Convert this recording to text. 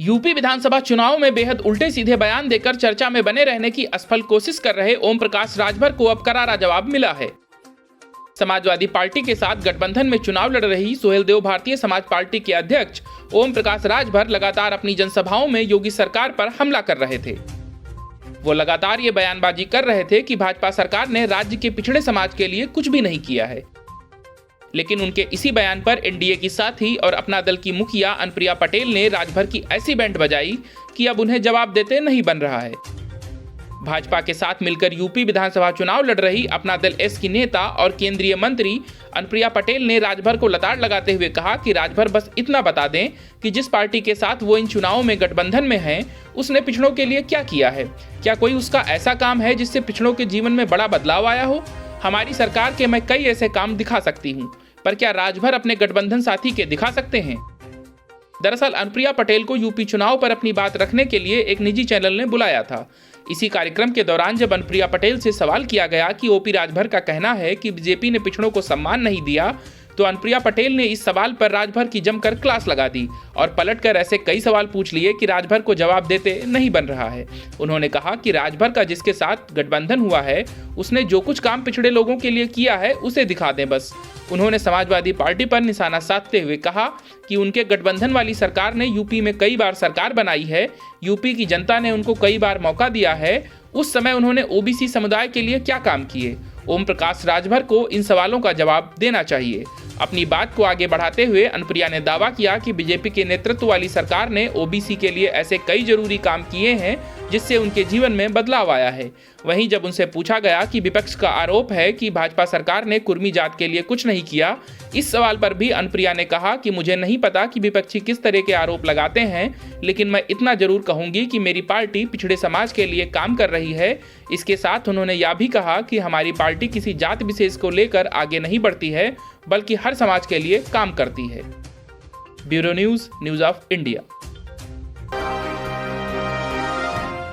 UP विधानसभा चुनाव में बेहद उल्टे सीधे बयान देकर चर्चा में बने रहने की असफल कोशिश कर रहे ओम प्रकाश राजभर को अब करारा जवाब मिला है। समाजवादी पार्टी के साथ गठबंधन में चुनाव लड़ रही सुहेलदेव भारतीय समाज पार्टी के अध्यक्ष ओम प्रकाश राजभर लगातार अपनी जनसभाओं में योगी सरकार पर हमला कर रहे थे। वो लगातार ये बयानबाजी कर रहे थे कि भाजपा सरकार ने राज्य के पिछड़े समाज के लिए कुछ भी नहीं किया है। लेकिन उनके इसी बयान पर एनडीए की साथी और अपना दल की मुखिया अनुप्रिया पटेल ने राजभर की ऐसी बैंड बजाई कि अब उन्हें जवाब देते नहीं बन रहा है। भाजपा के साथ मिलकर यूपी विधानसभा चुनाव लड़ रही अपना दल एस की नेता और केंद्रीय मंत्री अनुप्रिया पटेल ने राजभर को लताड़ लगाते हुए कहा कि राजभर बस इतना बता दें कि जिस पार्टी के साथ वो इन चुनावों में गठबंधन में हैं, उसने पिछड़ों के लिए क्या किया है। क्या कोई उसका ऐसा काम है जिससे पिछड़ों के जीवन में बड़ा बदलाव आया हो। हमारी सरकार के मैं कई ऐसे काम दिखा सकती हूँ, पर क्या राजभर अपने गठबंधन साथी के दिखा सकते हैं। दरअसल अनुप्रिया पटेल को यूपी चुनाव पर अपनी बात रखने के लिए एक निजी चैनल ने बुलाया था। इसी कार्यक्रम के दौरान जब अनुप्रिया पटेल से सवाल किया गया कि ओपी राजभर का कहना है कि बीजेपी ने पिछड़ों को सम्मान नहीं दिया, तो अनुप्रिया पटेल ने इस सवाल पर राजभर की जमकर क्लास लगा दी और पलटकर ऐसे कई सवाल पूछ लिए कि राजभर को जवाब देते नहीं बन रहा है। उन्होंने कहा कि राजभर का जिसके साथ गठबंधन हुआ है, उसने जो कुछ काम पिछड़े लोगों के लिए किया है उसे दिखा दें बस। उन्होंने समाजवादी पार्टी पर निशाना साधते हुए कहा कि उनके गठबंधन वाली सरकार ने यूपी में कई बार सरकार बनाई है, यूपी की जनता ने उनको कई बार मौका दिया है, उस समय उन्होंने ओबीसी समुदाय के लिए क्या काम किए। ओम प्रकाश राजभर को इन सवालों का जवाब देना चाहिए। अपनी बात को आगे बढ़ाते हुए अनुप्रिया ने दावा किया कि बीजेपी के नेतृत्व वाली सरकार ने ओबीसी के लिए ऐसे कई जरूरी काम किए हैं जिससे उनके जीवन में बदलाव आया है। वहीं जब उनसे पूछा गया कि विपक्ष का आरोप है कि भाजपा सरकार ने कुर्मी जात के लिए कुछ नहीं किया, इस सवाल पर भी अनुप्रिया ने कहा कि मुझे नहीं पता कि विपक्षी किस तरह के आरोप लगाते हैं, लेकिन मैं इतना जरूर कहूंगी कि मेरी पार्टी पिछड़े समाज के लिए काम कर रही है। इसके साथ उन्होंने यह भी कहा कि हमारी पार्टी किसी जात विशेष को लेकर आगे नहीं बढ़ती है, बल्कि हर समाज के लिए काम करती है। Bureau news of India.